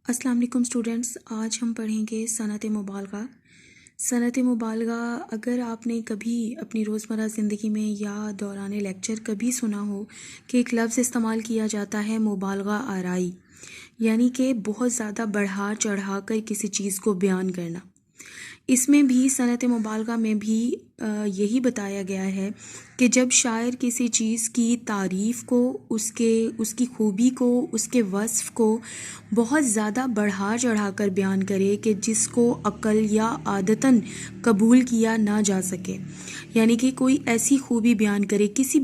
السلام علیکم اسٹوڈنٹس، آج ہم پڑھیں گے صنعت مبالغہ۔ صنعت مبالغہ اگر آپ نے کبھی اپنی روزمرہ زندگی میں یا دوران لیکچر کبھی سنا ہو کہ ایک لفظ استعمال کیا جاتا ہے مبالغہ آرائی، یعنی کہ بہت زیادہ بڑھا چڑھا کر کسی چیز کو بیان کرنا۔ اس میں بھی صنعت مبالغہ میں بھی یہی بتایا گیا ہے کہ جب شاعر کسی چیز کی تعریف کو، اس کی خوبی کو، اس کے وصف کو بہت زیادہ بڑھا چڑھا کر بیان کرے کہ جس کو عقل یا عادتاً قبول کیا نہ جا سکے، یعنی کہ کوئی ایسی خوبی بیان کرے کسی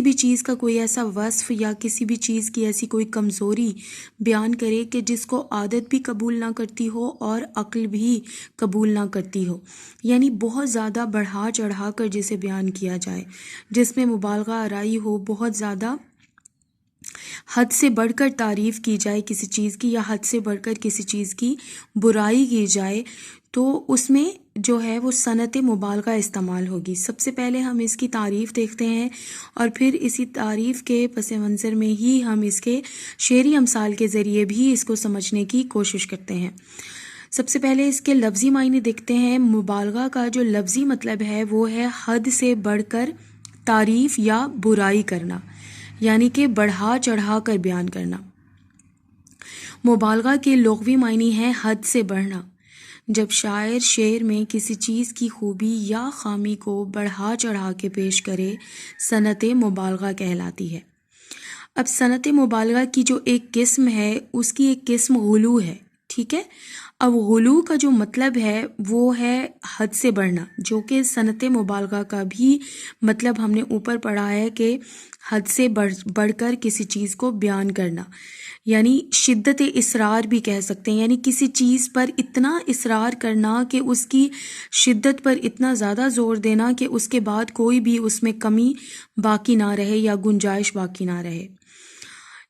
بھی چیز کا کوئی ایسا وصف یا کسی بھی چیز کی ایسی کوئی کمزوری بیان کرے کہ جس کو عادت بھی قبول نہ کرتی ہو اور عقل بھی قبول نہ کرتی ہو، یعنی بہت زیادہ بڑھا چڑھا کر جسے بیان کیا جائے، جس میں مبالغہ آرائی ہو، بہت زیادہ حد سے بڑھ کر تعریف کی جائے کسی چیز کی یا حد سے بڑھ کر کسی چیز کی برائی کی جائے، تو اس میں جو ہے وہ صنعت مبالغہ استعمال ہوگی۔ سب سے پہلے ہم اس کی تعریف دیکھتے ہیں اور پھر اسی تعریف کے پس منظر میں ہی ہم اس کے شعری امثال کے ذریعے بھی اس کو سمجھنے کی کوشش کرتے ہیں۔ سب سے پہلے اس کے لفظی معنی دیکھتے ہیں۔ مبالغہ کا جو لفظی مطلب ہے وہ ہے حد سے بڑھ کر تعریف یا برائی کرنا، یعنی کہ بڑھا چڑھا کر بیان کرنا۔ مبالغہ کے لغوی معنی ہے حد سے بڑھنا۔ جب شاعر شعر میں کسی چیز کی خوبی یا خامی کو بڑھا چڑھا کے پیش کرے، صنعت مبالغہ کہلاتی ہے۔ اب صنعت مبالغہ کی جو ایک قسم ہے، اس کی ایک قسم غلو ہے، ٹھیک ہے۔ اب غلو کا جو مطلب ہے وہ ہے حد سے بڑھنا، جو کہ صنعت مبالغہ کا بھی مطلب ہم نے اوپر پڑھا ہے کہ حد سے بڑھ کر کسی چیز کو بیان کرنا، یعنی شدت اصرار بھی کہہ سکتے ہیں، یعنی کسی چیز پر اتنا اصرار کرنا کہ اس کی شدت پر اتنا زیادہ زور دینا کہ اس کے بعد کوئی بھی اس میں کمی باقی نہ رہے یا گنجائش باقی نہ رہے،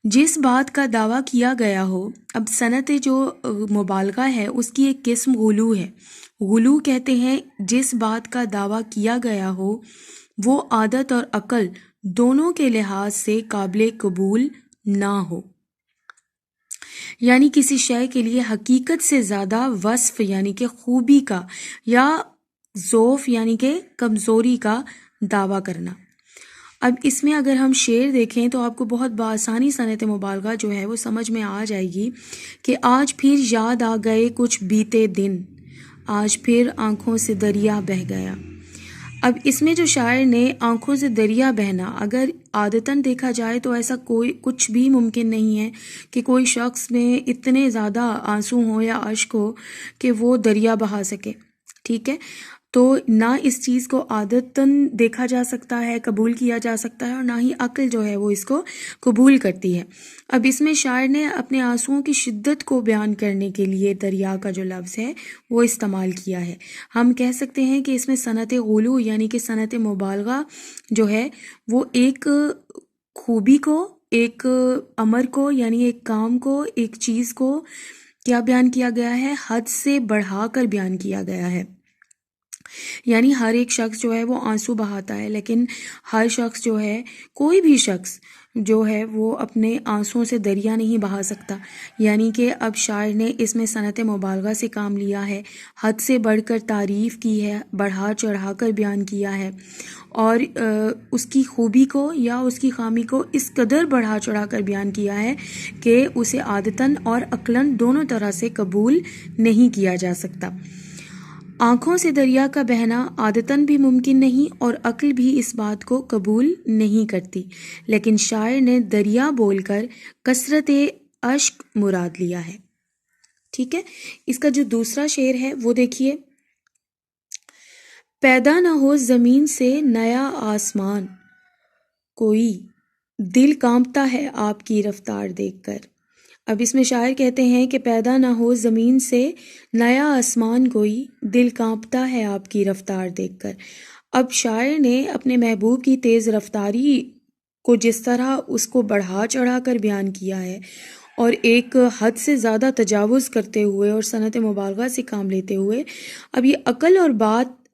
جس بات کا دعویٰ کیا گیا ہو۔ اب صنعت جو مبالغہ ہے اس کی ایک قسم غلو ہے۔ غلو کہتے ہیں جس بات کا دعویٰ کیا گیا ہو وہ عادت اور عقل دونوں کے لحاظ سے قابل قبول نہ ہو، یعنی کسی شے کے لیے حقیقت سے زیادہ وصف یعنی کہ خوبی کا یا ضعف یعنی کہ کمزوری کا دعویٰ کرنا۔ اب اس میں اگر ہم شعر دیکھیں تو آپ کو بہت بآسانی صنعت مبالغہ جو ہے وہ سمجھ میں آ جائے گی کہ آج پھر یاد آ گئے کچھ بیتے دن، آج پھر آنکھوں سے دریا بہہ گیا۔ اب اس میں جو شاعر نے آنکھوں سے دریا بہنا، اگر عادتاً دیکھا جائے تو ایسا کوئی کچھ بھی ممکن نہیں ہے کہ کوئی شخص میں اتنے زیادہ آنسو ہوں یا اشک ہو کہ وہ دریا بہا سکے، ٹھیک ہے۔ تو نہ اس چیز کو عادتاً دیکھا جا سکتا ہے، قبول کیا جا سکتا ہے، اور نہ ہی عقل جو ہے وہ اس کو قبول کرتی ہے۔ اب اس میں شاعر نے اپنے آنسوؤں کی شدت کو بیان کرنے کے لیے دریا کا جو لفظ ہے وہ استعمال کیا ہے۔ ہم کہہ سکتے ہیں کہ اس میں صنعت غلو یعنی کہ صنعت مبالغہ جو ہے وہ ایک خوبی کو، ایک امر کو، یعنی ایک کام کو، ایک چیز کو کیا بیان کیا گیا ہے؟ حد سے بڑھا کر بیان کیا گیا ہے۔ یعنی ہر ایک شخص جو ہے وہ آنسو بہاتا ہے، لیکن ہر شخص جو ہے، کوئی بھی شخص جو ہے وہ اپنے آنسوؤں سے دریا نہیں بہا سکتا، یعنی کہ اب شاعر نے اس میں صنعت مبالغہ سے کام لیا ہے، حد سے بڑھ کر تعریف کی ہے، بڑھا چڑھا کر بیان کیا ہے، اور اس کی خوبی کو یا اس کی خامی کو اس قدر بڑھا چڑھا کر بیان کیا ہے کہ اسے عادتاً اور عقلاً دونوں طرح سے قبول نہیں کیا جا سکتا۔ آنکھوں سے دریا کا بہنا عادتاً بھی ممکن نہیں اور عقل بھی اس بات کو قبول نہیں کرتی، لیکن شاعر نے دریا بول کر کثرت اشک مراد لیا ہے، ٹھیک ہے۔ اس کا جو دوسرا شعر ہے وہ دیکھیے۔ پیدا نہ ہو زمین سے نیا آسمان کوئی، دل کانپتا ہے آپ کی رفتار دیکھ کر۔ اب اس میں شاعر کہتے ہیں کہ پیدا نہ ہو زمین سے نیا آسمان کوئی، دل کانپتا ہے آپ کی رفتار دیکھ کر۔ اب شاعر نے اپنے محبوب کی تیز رفتاری کو جس طرح اس کو بڑھا چڑھا کر بیان کیا ہے اور ایک حد سے زیادہ تجاوز کرتے ہوئے اور صنعت مبالغہ سے کام لیتے ہوئے، اب یہ عقل اور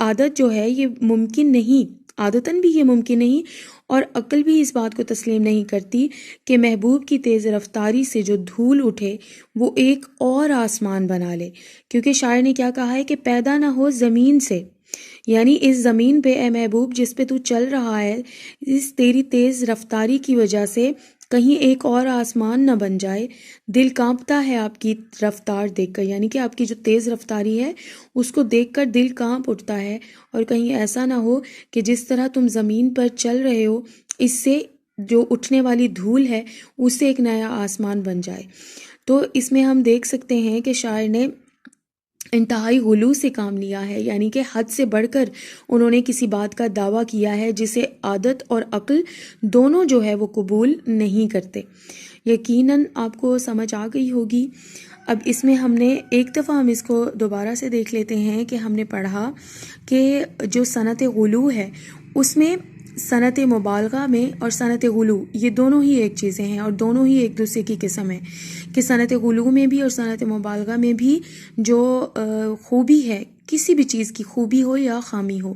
عادت جو ہے یہ ممکن نہیں عادتاً بھی یہ ممکن نہیں اور عقل بھی اس بات کو تسلیم نہیں کرتی کہ محبوب کی تیز رفتاری سے جو دھول اٹھے وہ ایک اور آسمان بنا لے، کیونکہ شاعر نے کیا کہا ہے کہ پیدا نہ ہو زمین سے، یعنی اس زمین پہ اے محبوب جس پہ تو چل رہا ہے، اس تیری تیز رفتاری کی وجہ سے کہیں ایک اور آسمان نہ بن جائے۔ دل کانپتا ہے آپ کی رفتار دیکھ کر، یعنی کہ آپ کی جو تیز رفتاری ہے اس کو دیکھ کر دل کانپ اٹھتا ہے، اور کہیں ایسا نہ ہو کہ جس طرح تم زمین پر چل رہے ہو اس سے جو اٹھنے والی دھول ہے اس سے ایک نیا آسمان بن جائے۔ تو اس میں ہم دیکھ سکتے ہیں کہ شاعر نے انتہائی غلو سے کام لیا ہے، یعنی کہ حد سے بڑھ کر انہوں نے کسی بات کا دعویٰ کیا ہے جسے عادت اور عقل دونوں جو ہے وہ قبول نہیں کرتے۔ یقیناً آپ کو سمجھ آ گئی ہوگی۔ اب اس میں ہم نے ایک دفعہ ہم اس کو دوبارہ سے دیکھ لیتے ہیں کہ ہم نے پڑھا کہ جو صنعت غلو ہے اس میں صنعت مبالغہ میں اور صنعت غلو یہ دونوں ہی ایک چیزیں ہیں اور دونوں ہی ایک دوسرے کی قسم ہیں، کہ صنعت غلو میں بھی اور صنعت مبالغہ میں بھی جو خوبی ہے، کسی بھی چیز کی خوبی ہو یا خامی ہو،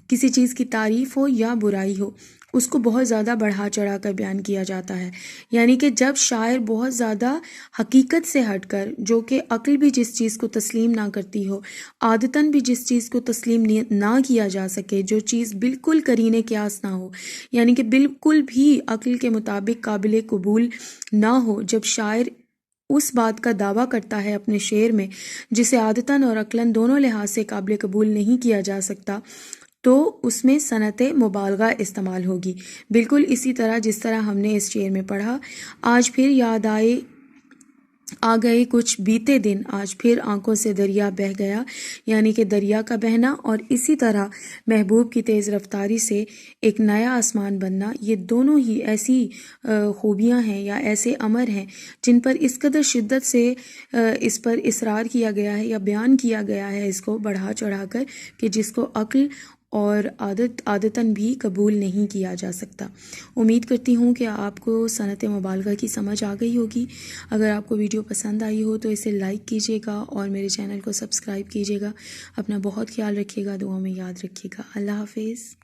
کسی چیز کی تعریف ہو یا برائی ہو، اس کو بہت زیادہ بڑھا چڑھا کر بیان کیا جاتا ہے۔ یعنی کہ جب شاعر بہت زیادہ حقیقت سے ہٹ کر، جو کہ عقل بھی جس چیز کو تسلیم نہ کرتی ہو، عادتاً بھی جس چیز کو تسلیم نہ کیا جا سکے، جو چیز بالکل قرینِ قیاس نہ ہو، یعنی کہ بالکل بھی عقل کے مطابق قابل قبول نہ ہو، جب شاعر اس بات کا دعویٰ کرتا ہے اپنے شعر میں جسے عادتاً اور عقلاً دونوں لحاظ سے قابل قبول نہیں کیا جا سکتا، تو اس میں صنعت مبالغہ استعمال ہوگی، بالکل اسی طرح جس طرح ہم نے اس شعر میں پڑھا، آج پھر یاد آ گئے کچھ بیتے دن، آج پھر آنکھوں سے دریا بہہ گیا، یعنی کہ دریا کا بہنا اور اسی طرح محبوب کی تیز رفتاری سے ایک نیا آسمان بننا، یہ دونوں ہی ایسی خوبیاں ہیں یا ایسے امر ہیں جن پر اس قدر شدت سے اس پر اصرار کیا گیا ہے یا بیان کیا گیا ہے اس کو بڑھا چڑھا کر، کہ جس کو عقل اور عادتاً بھی قبول نہیں کیا جا سکتا۔ امید کرتی ہوں کہ آپ کو صنعت مبالغہ کی سمجھ آ گئی ہوگی۔ اگر آپ کو ویڈیو پسند آئی ہو تو اسے لائک کیجیے گا اور میرے چینل کو سبسکرائب کیجیے گا۔ اپنا بہت خیال رکھیے گا، دعاؤں میں یاد رکھیے گا۔ اللہ حافظ۔